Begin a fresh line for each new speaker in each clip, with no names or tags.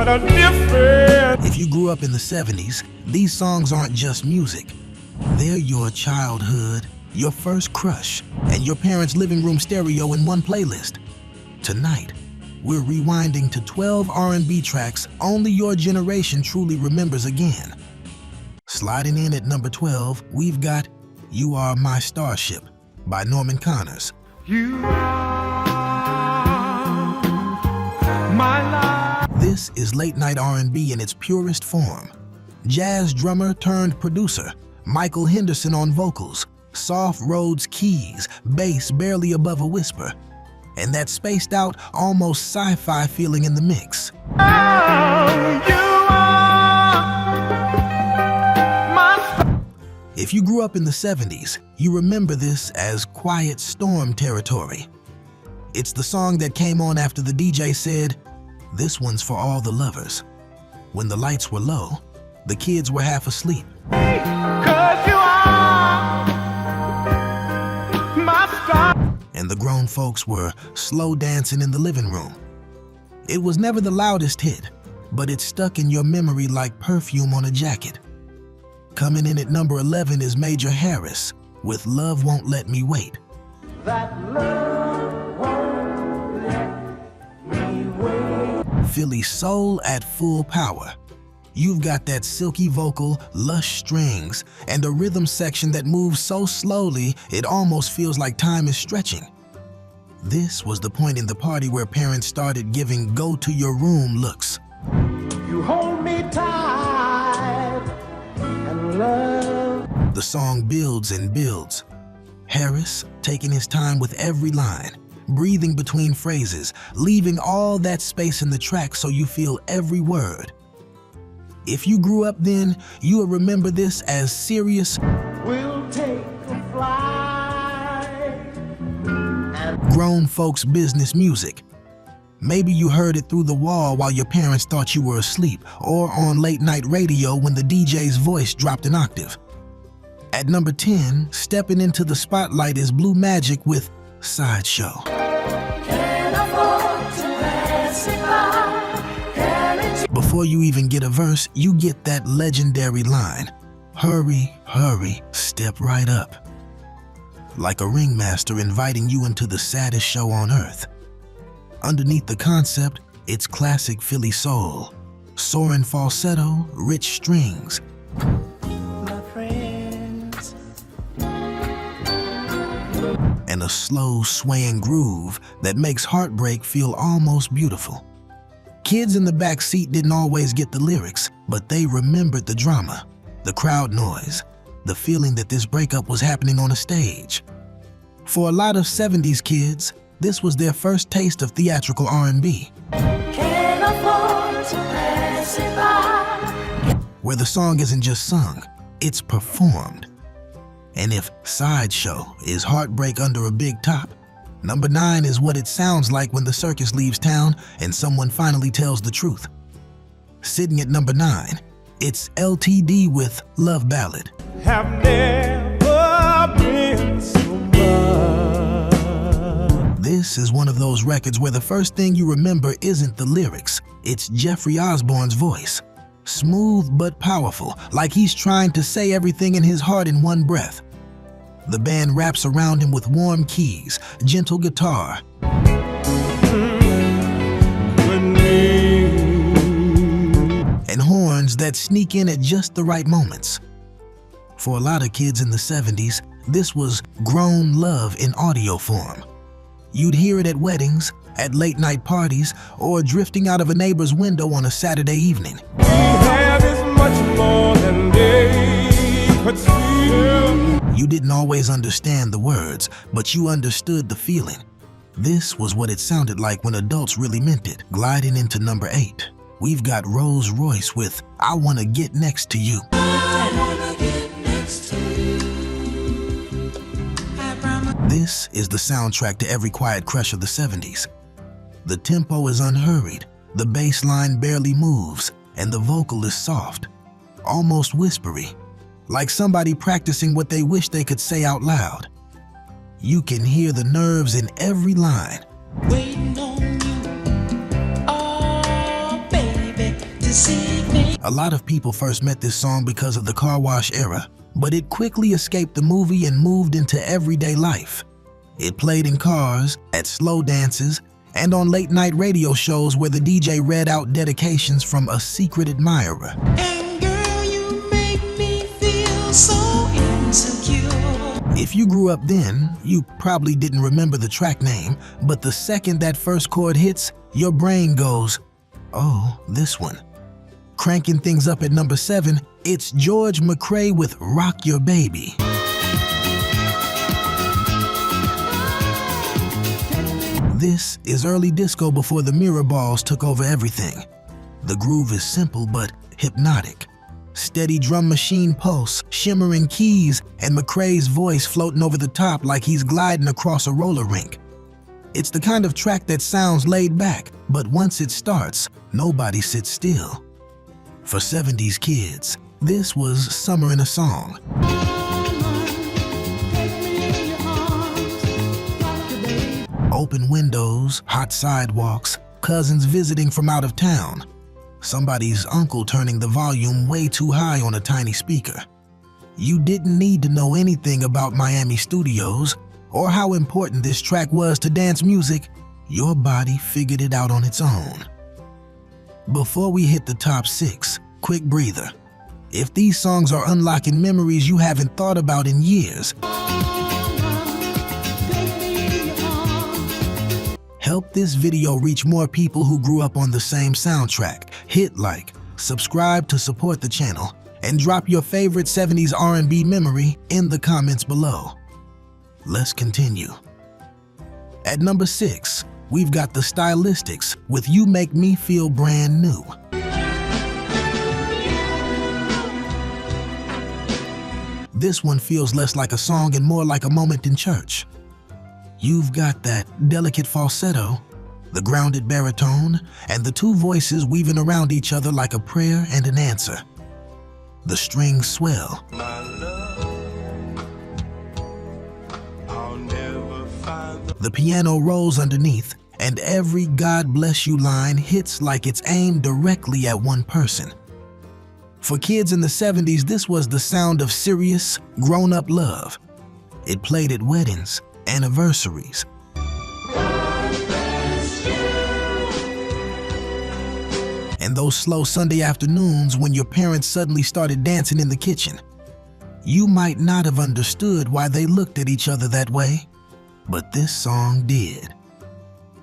what a difference.
If you grew up in the 70s, these songs aren't just music. They're your childhood, your first crush, and your parents' living room stereo in one playlist. Tonight, we're rewinding to 12 R&B tracks only your generation truly remembers again. Sliding in at number 12, we've got You Are My Starship by Norman Connors.
You are my life.
This is late-night R&B in its purest form. Jazz drummer turned producer, Michael Henderson on vocals, soft Rhodes keys, bass barely above a whisper, and that spaced-out, almost sci-fi feeling in the mix.
Oh, you are my.
If you grew up in the 70s, you remember this as Quiet Storm territory. It's the song that came on after the DJ said, "This one's for all the lovers." When the lights were low, the kids were half asleep.
'Cause you are my star.
And the grown folks were slow dancing in the living room. It was never the loudest hit, but it stuck in your memory like perfume on a jacket. Coming in at number 11 is Major Harris with Love Won't Let Me Wait.
That love won't let me wait.
Philly soul at full power. You've got that silky vocal, lush strings, and a rhythm section that moves so slowly it almost feels like time is stretching. This was the point in the party where parents started giving go-to-your-room looks.
You hold me tight and love.
The song builds and builds. Harris taking his time with every line, breathing between phrases, leaving all that space in the track so you feel every word. If you grew up then, you will remember this as serious,
We'll take a flight.
grown folks business music. Maybe you heard it through the wall while your parents thought you were asleep, or on late night radio when the DJ's voice dropped an octave. At number 10, stepping into the spotlight is Blue Magic with Sideshow.
Can't afford to pass it by.
Before you even get a verse, you get that legendary line, "Hurry, hurry, step right up." Like a ringmaster inviting you into the saddest show on earth. Underneath the concept, it's classic Philly soul. Soaring falsetto, rich strings.
My friends.
And a slow, swaying groove that makes heartbreak feel almost beautiful. Kids in the back seat didn't always get the lyrics, but they remembered the drama, the crowd noise, the feeling that this breakup was happening on a stage. For a lot of 70s kids, this was their first taste of theatrical R&B.
Can't afford to pass it by.
Where the song isn't just sung, it's performed. And if Sideshow is heartbreak under a big top, number 9 is what it sounds like when the circus leaves town and someone finally tells the truth. Sitting at number 9, it's L.T.D. with Love Ballad.
Have never been so much.
This is one of those records where the first thing you remember isn't the lyrics, it's Jeffrey Osborne's voice. Smooth but powerful, like he's trying to say everything in his heart in one breath. The band wraps around him with warm keys, gentle guitar, and horns that sneak in at just the right moments. For a lot of kids in the 70s, this was grown love in audio form. You'd hear it at weddings, at late night parties, or drifting out of a neighbor's window on a Saturday evening.
We had as much more than they could see.
You didn't always understand the words, but you understood the feeling. This was what it sounded like when adults really meant it. Gliding into number 8, we've got Royce with I Wanna Get Next to You. This is the soundtrack to every quiet crush of the 70s. The tempo is unhurried, the bass line barely moves, and the vocal is soft, almost whispery, like somebody practicing what they wish they could say out loud. You can hear the nerves in every line.
Waiting on you, oh baby. deceive me.
A lot of people first met this song because of the car wash era, but it quickly escaped the movie and moved into everyday life. It played in cars, at slow dances, and on late-night radio shows where the DJ read out dedications from a secret admirer.
And girl, you make me feel so insecure.
If you grew up then, you probably didn't remember the track name, but the second that first chord hits, your brain goes, oh, this one. Cranking things up at number 7, it's George McCrae with Rock Your Baby. This is early disco before the mirror balls took over everything. The groove is simple but hypnotic. Steady drum machine pulse, shimmering keys, and McCrae's voice floating over the top like he's gliding across a roller rink. It's the kind of track that sounds laid back, but once it starts, nobody sits still. For 70s kids, this was summer in a song. Open windows, hot sidewalks, cousins visiting from out of town. Somebody's uncle turning the volume way too high on a tiny speaker. You didn't need to know anything about Miami studios or how important this track was to dance music. Your body figured it out on its own. Before we hit the top 6, quick breather. If these songs are unlocking memories you haven't thought about in years, help this video reach more people who grew up on the same soundtrack. Hit like, subscribe to support the channel, and drop your favorite 70s R&B memory in the comments below. Let's continue. At number 6, we've got the Stylistics with You Make Me Feel Brand New. This one feels less like a song and more like a moment in church. You've got that delicate falsetto, the grounded baritone, and the two voices weaving around each other like a prayer and an answer. The strings swell. The piano rolls underneath, and every God bless you line hits like it's aimed directly at one person. For kids in the 70s, this was the sound of serious, grown-up love. It played at weddings, anniversaries, and those slow Sunday afternoons when your parents suddenly started dancing in the kitchen. You might not have understood why they looked at each other that way, but this song did.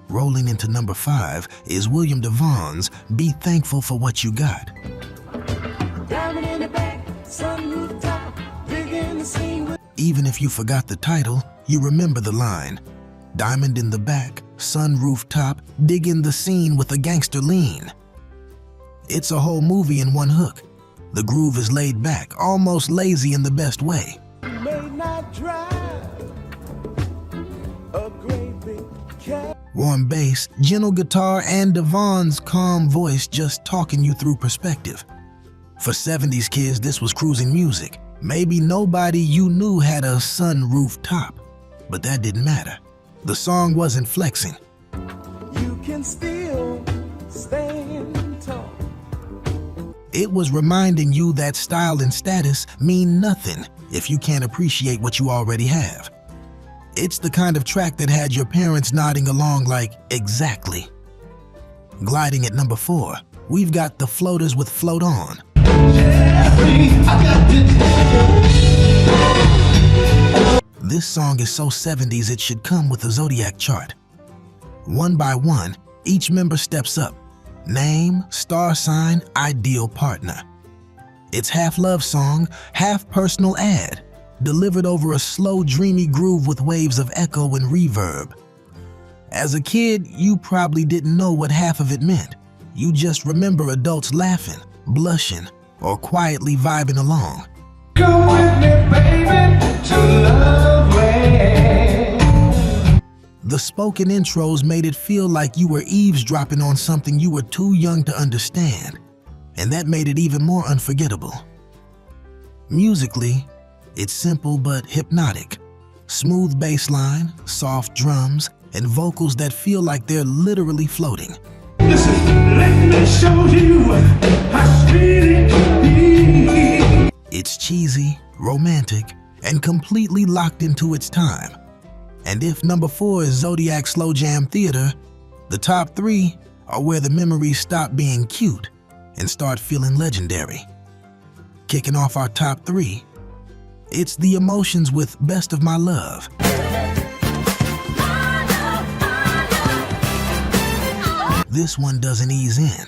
Rolling into number 5 is William DeVaughn's Be Thankful for What You Got. Even if you forgot the title, you remember the line. Diamond in the back, sunroof top, digging the scene with a gangster lean. It's a whole movie in one hook. The groove is laid back, almost lazy in the best way.
You may not drive a great big cab.
Warm bass, gentle guitar, and DeVaughn's calm voice just talking you through perspective. For 70s kids, this was cruising music. Maybe nobody you knew had a sunroof top, but that didn't matter. The song wasn't flexing.
You can still stand tall.
It was reminding you that style and status mean nothing if you can't appreciate what you already have. It's the kind of track that had your parents nodding along like, exactly. Gliding at number 4, we've got the Floaters with Float On. This song is so 70s it should come with a zodiac chart. One by one, each member steps up. Name, star sign, ideal partner. It's half love song, half personal ad, delivered over a slow, dreamy groove with waves of echo and reverb. As a kid, you probably didn't know what half of it meant. You just remember adults laughing, blushing, or quietly vibing along.
Come with me, baby, to Loveway.
The spoken intros made it feel like you were eavesdropping on something you were too young to understand, and that made it even more unforgettable. Musically, it's simple but hypnotic. Smooth bass line, soft drums, and vocals that feel like they're literally floating.
Listen, let me show you
It's cheesy, romantic, and completely locked into its time. And if number 4 is Zodiac Slow Jam Theater, the top 3 are where the memories stop being cute and start feeling legendary. Kicking off our top 3, it's The Emotions with Best of My Love. This one doesn't ease in.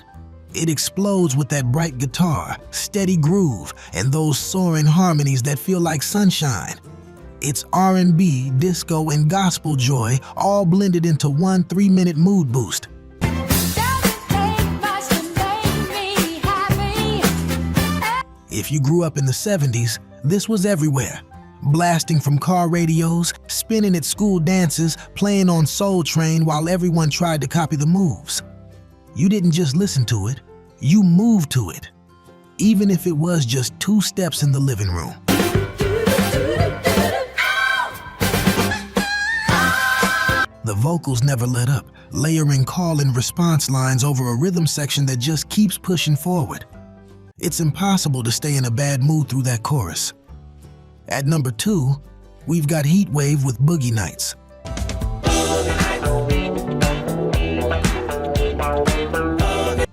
It explodes with that bright guitar, steady groove, and those soaring harmonies that feel like sunshine. It's R&B, disco, and gospel joy all blended into one 3-minute mood boost. If you grew up in the 70s, this was everywhere. Blasting from car radios, spinning at school dances, playing on Soul Train while everyone tried to copy the moves. You didn't just listen to it, you moved to it, even if it was just 2 steps in the living room. The vocals never let up, layering call and response lines over a rhythm section that just keeps pushing forward. It's impossible to stay in a bad mood through that chorus. At number 2, we've got Heatwave with Boogie Nights.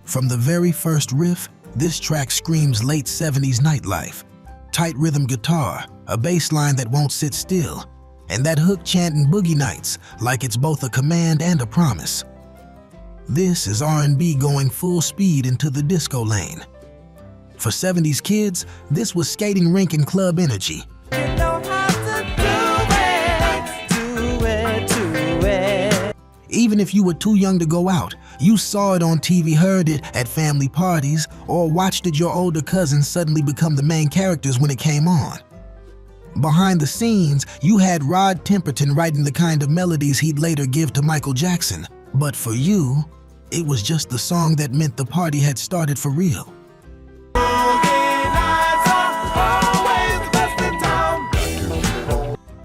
From the very first riff, this track screams late 70s nightlife. Tight rhythm guitar, a bass line that won't sit still, and that hook chanting Boogie Nights like it's both a command and a promise. This is R&B going full speed into the disco lane. For 70s kids, this was skating rink and club energy. Even if you were too young to go out, you saw it on TV, heard it at family parties, or watched it your older cousins suddenly become the main characters when it came on. Behind the scenes, you had Rod Temperton writing the kind of melodies he'd later give to Michael Jackson. But for you, it was just the song that meant the party had started for real.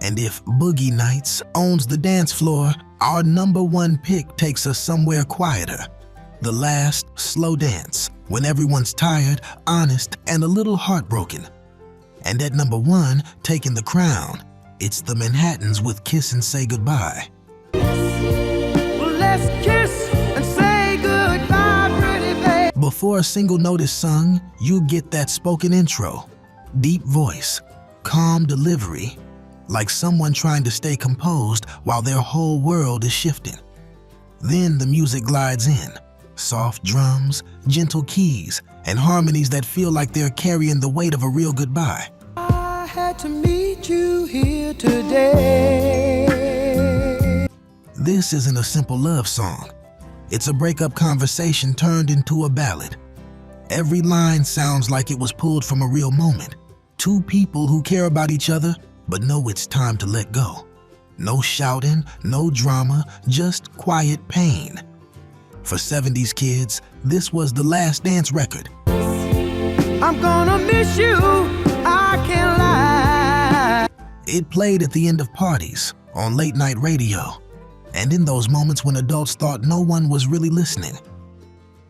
And if Boogie Nights owns the dance floor, our number 1 pick takes us somewhere quieter. The last slow dance, when everyone's tired, honest, and a little heartbroken. And at number 1, taking the crown, it's the Manhattans with Kiss and Say Goodbye.
Let's kiss and say goodbye, pretty baby.
Before a single note is sung, you get that spoken intro. Deep voice, calm delivery, like someone trying to stay composed while their whole world is shifting. Then the music glides in, soft drums, gentle keys, and harmonies that feel like they're carrying the weight of a real goodbye.
I had to meet you here today.
This isn't a simple love song. It's a breakup conversation turned into a ballad. Every line sounds like it was pulled from a real moment. 2 people who care about each other, but know it's time to let go. No shouting, no drama, just quiet pain. For 70s kids, this was the last dance record.
I'm gonna miss you, I can't lie.
It played at the end of parties, on late night radio, and in those moments when adults thought no one was really listening.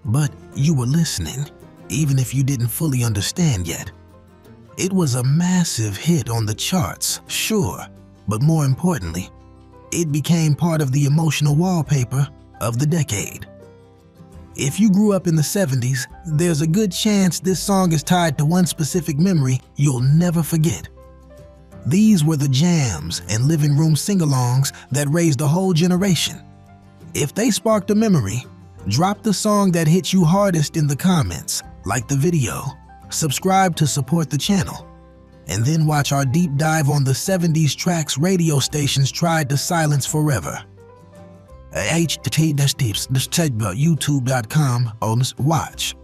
But you were listening, even if you didn't fully understand yet. It was a massive hit on the charts, sure, but more importantly, it became part of the emotional wallpaper of the decade. If you grew up in the 70s, there's a good chance this song is tied to one specific memory you'll never forget. These were the jams and living room sing-alongs that raised a whole generation. If they sparked a memory, drop the song that hit you hardest in the comments, like the video, subscribe to support the channel, and then watch our deep dive on the 70s tracks radio stations tried to silence forever. H.T. YouTube.com on watch.